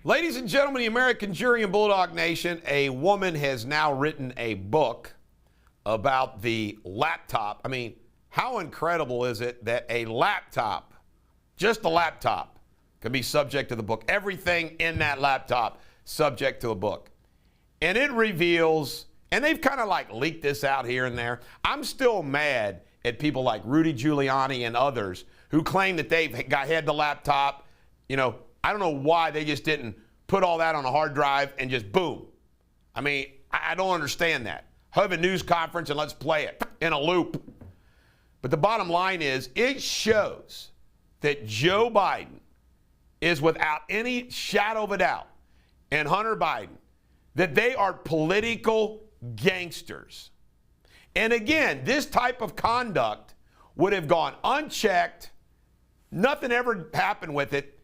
Ladies and gentlemen, the American jury and Bulldog Nation, a woman has now written a book about the laptop. I mean, how incredible is it that a laptop, just a laptop, can be subject to the book? Everything in that laptop subject to a book. And it reveals, and they've kind of like leaked this out here and there. I'm still mad at people like Rudy Giuliani and others who claim that they've had the laptop. You know, I don't know why they just didn't put all that on a hard drive and just boom. I mean, I don't understand that. Have a news conference and let's play it in a loop. But the bottom line is, it shows that Joe Biden is without any shadow of a doubt, and Hunter Biden, that they are political gangsters. And again, this type of conduct would have gone unchecked. Nothing ever happened with it.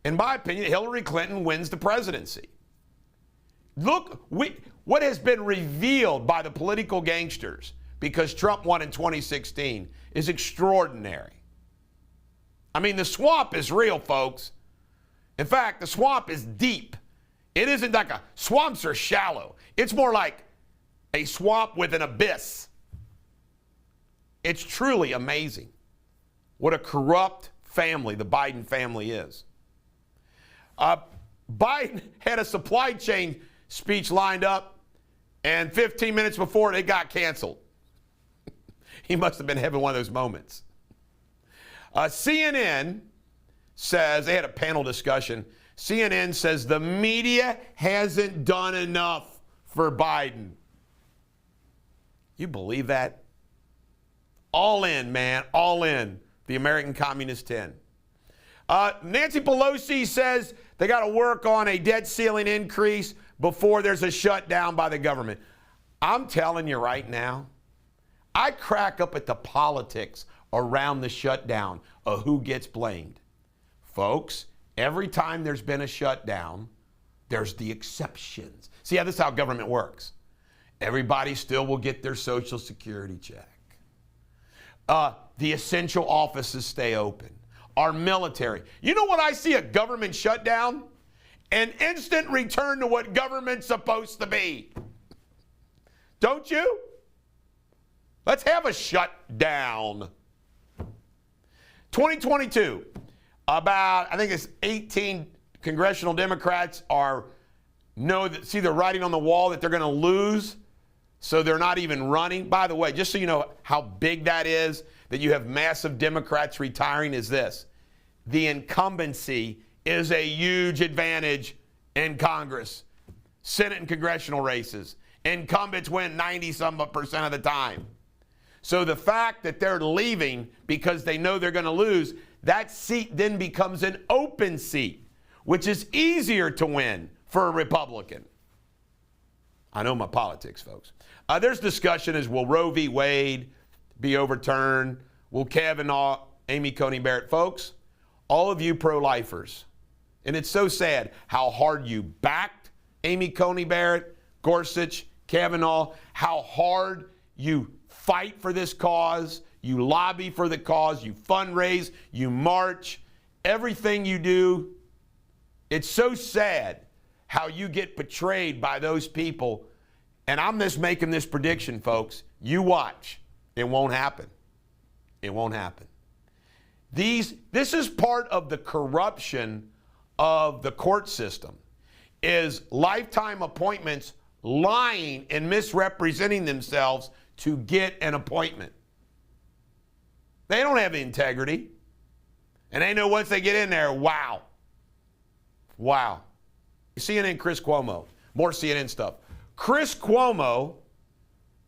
In my opinion, Hillary Clinton wins the presidency. Look, what has been revealed by the political gangsters because Trump won in 2016 is extraordinary. I mean, the swamp is real, folks. In fact, the swamp is deep. It isn't like swamps are shallow. It's more like a swamp with an abyss. It's truly amazing what a corrupt family the Biden family is. Biden had a supply chain speech lined up, and 15 minutes before it got canceled. He must have been having one of those moments. CNN says, they had a panel discussion. CNN says the media hasn't done enough for Biden. You believe that? All in, man, all in. The American Communist 10. Nancy Pelosi says they got to work on a debt ceiling increase before there's a shutdown by the government. I'm telling you right now, I crack up at the politics around the shutdown of who gets blamed. Folks, every time there's been a shutdown, there's the exceptions. See, this is how government works. Everybody still will get their Social Security check. The essential offices stay open. Our military. You know what I see a government shutdown? An instant return to what government's supposed to be. Don't you? Let's have a shutdown. 2022, about, I think it's 18 congressional Democrats see the writing on the wall that they're going to lose, so they're not even running. By the way, just so you know how big that is, that you have massive Democrats retiring, is this. The incumbency is a huge advantage in Congress. Senate and congressional races. Incumbents win 90-some% of the time. So the fact that they're leaving because they know they're going to lose, that seat then becomes an open seat, which is easier to win for a Republican. I know my politics, folks. There's discussion as will Roe v. Wade be overturned? Will Kavanaugh, Amy Coney Barrett? Folks, all of you pro-lifers, and it's so sad how hard you backed Amy Coney Barrett, Gorsuch, Kavanaugh, how hard you fight for this cause, you lobby for the cause, you fundraise, you march, everything you do. It's so sad how you get betrayed by those people. And I'm just making this prediction, folks. You watch. It won't happen. It won't happen. This is part of the corruption of the court system, is lifetime appointments lying and misrepresenting themselves to get an appointment. They don't have integrity. And they know once they get in there, wow. Wow. CNN, Chris Cuomo. More CNN stuff. Chris Cuomo,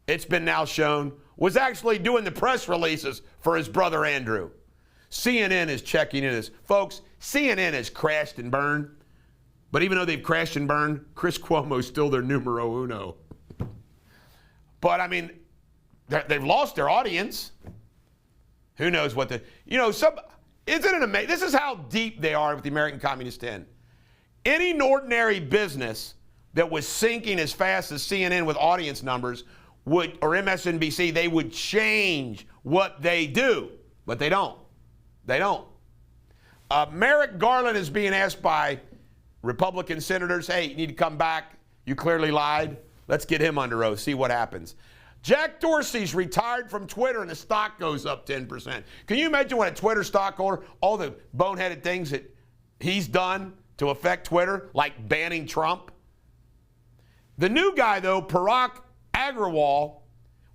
it's been now shown, was actually doing the press releases for his brother Andrew. CNN is checking into this. Folks, CNN has crashed and burned. But even though they've crashed and burned, Chris Cuomo is still their numero uno. But I mean, they've lost their audience. Who knows what isn't it amazing? This is how deep they are with the American Communist 10. Any ordinary business that was sinking as fast as CNN with audience numbers or MSNBC, they would change what they do, but they don't. They don't. Merrick Garland is being asked by Republican senators, hey, you need to come back. You clearly lied. Let's get him under oath, see what happens. Jack Dorsey's retired from Twitter and the stock goes up 10%. Can you imagine what a Twitter stockholder, all the boneheaded things that he's done to affect Twitter, like banning Trump? The new guy, though, Parag Agrawal,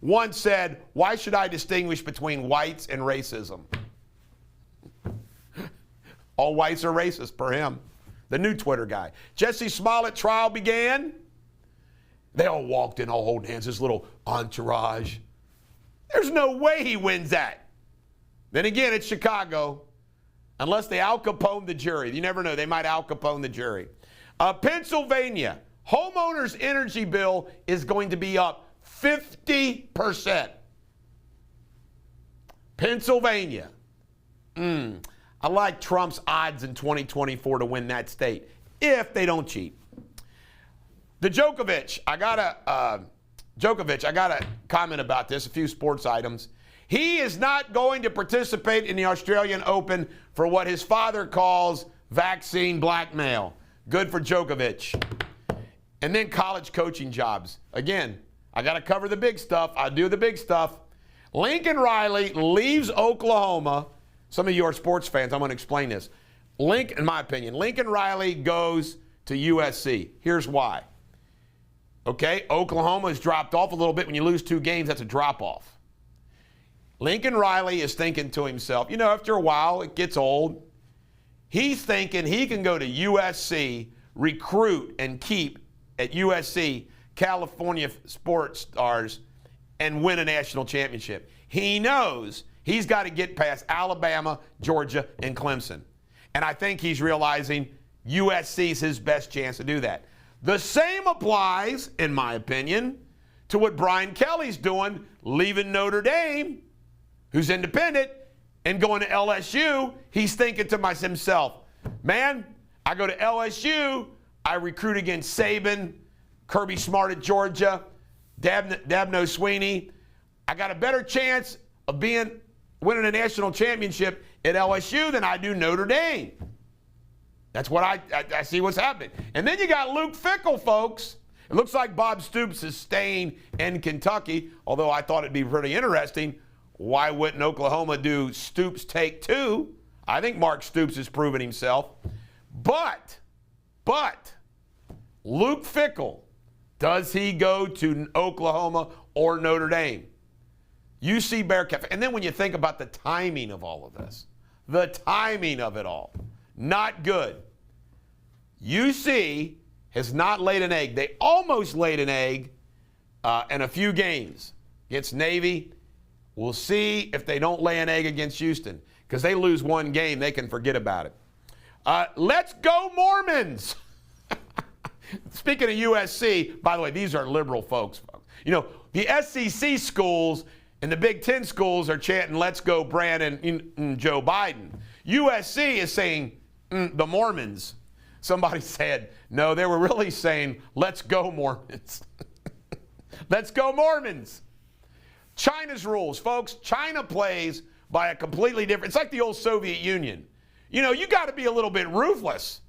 once said, why should I distinguish between whites and racism? All whites are racist, per him. The new Twitter guy. Jussie Smollett trial began. They all walked in, all holding hands, this little entourage. There's no way he wins that. Then again, it's Chicago. Unless they Al Capone the jury. You never know. They might Al Capone the jury. Pennsylvania. Homeowners' energy bill is going to be up 50%. Pennsylvania. I like Trump's odds in 2024 to win that state, if they don't cheat. The Djokovic, I got a comment about this, a few sports items. He is not going to participate in the Australian Open for what his father calls vaccine blackmail. Good for Djokovic. And then college coaching jobs. Again, I got to cover the big stuff. I do the big stuff. Lincoln Riley leaves Oklahoma. Some of you are sports fans. I'm going to explain this. In my opinion, Lincoln Riley goes to USC. Here's why. Okay, Oklahoma has dropped off a little bit. When you lose 2 games, that's a drop-off. Lincoln Riley is thinking to himself, you know, after a while, it gets old. He's thinking he can go to USC, recruit and keep at USC California sports stars and win a national championship. He knows he's got to get past Alabama, Georgia, and Clemson. And I think he's realizing USC's his best chance to do that. The same applies, in my opinion, to what Brian Kelly's doing, leaving Notre Dame, who's independent, and going to LSU. He's thinking to himself, man, I go to LSU, I recruit against Saban, Kirby Smart at Georgia, Dabno Sweeney. I got a better chance of winning a national championship at LSU than I do Notre Dame. That's what I see what's happening. And then you got Luke Fickell, folks. It looks like Bob Stoops is staying in Kentucky, although I thought it'd be pretty interesting. Why wouldn't Oklahoma do Stoops take 2? I think Mark Stoops has proven himself. But, Luke Fickell, does he go to Oklahoma or Notre Dame? UC Bearcat. And then when you think about the timing of all of this, the timing of it all, not good. UC has not laid an egg. They almost laid an egg in a few games against Navy. We'll see if they don't lay an egg against Houston, because they lose 1 game, they can forget about it. Let's go Mormons. Speaking of USC, by the way, these are liberal folks. You know, the SEC schools and the Big Ten schools are chanting, let's go Brandon and Joe Biden. USC is saying, the Mormons. Somebody said, no, they were really saying, let's go Mormons. Let's go Mormons. China's rules, folks. China plays by a completely different, it's like the old Soviet Union. You know, you got to be a little bit ruthless.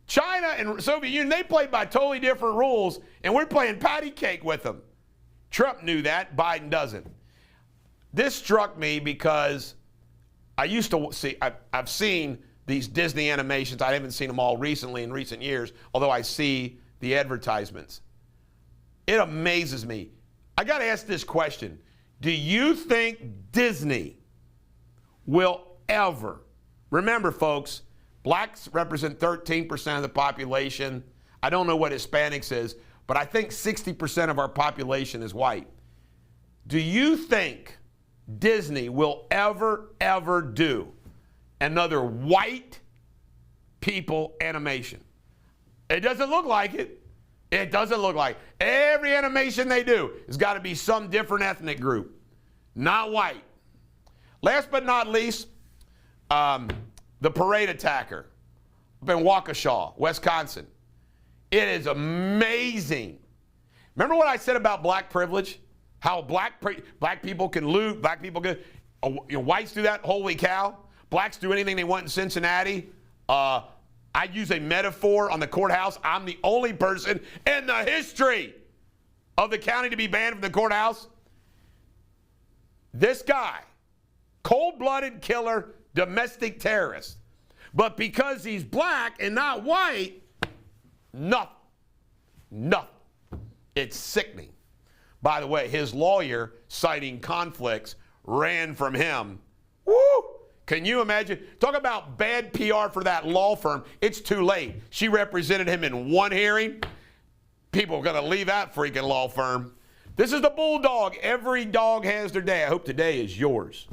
China and Soviet Union, they played by totally different rules, and we're playing patty cake with them. Trump knew that, Biden doesn't. This struck me because I used to see, I've seen these Disney animations. I haven't seen them all recently in recent years, although I see the advertisements. It amazes me. I got to ask this question. Do you think Disney will ever, remember folks, blacks represent 13% of the population. I don't know what Hispanics is, but I think 60% of our population is white. Do you think Disney will ever do another white people animation? It doesn't look like it. It doesn't look like it. Every animation they do has got to be some different ethnic group, not white. Last but not least, the parade attacker up in Waukesha, Wisconsin. It is amazing. Remember what I said about black privilege? How black people can loot, black people can, whites do that, holy cow. Blacks do anything they want in Cincinnati. I use a metaphor on the courthouse. I'm the only person in the history of the county to be banned from the courthouse. This guy, cold-blooded killer, domestic terrorist. But because he's black and not white, nothing. Nothing. It's sickening. By the way, his lawyer, citing conflicts, ran from him. Woo! Can you imagine? Talk about bad PR for that law firm. It's too late. She represented him in one hearing. People are going to leave that freaking law firm. This is the Bulldog. Every dog has their day. I hope today is yours.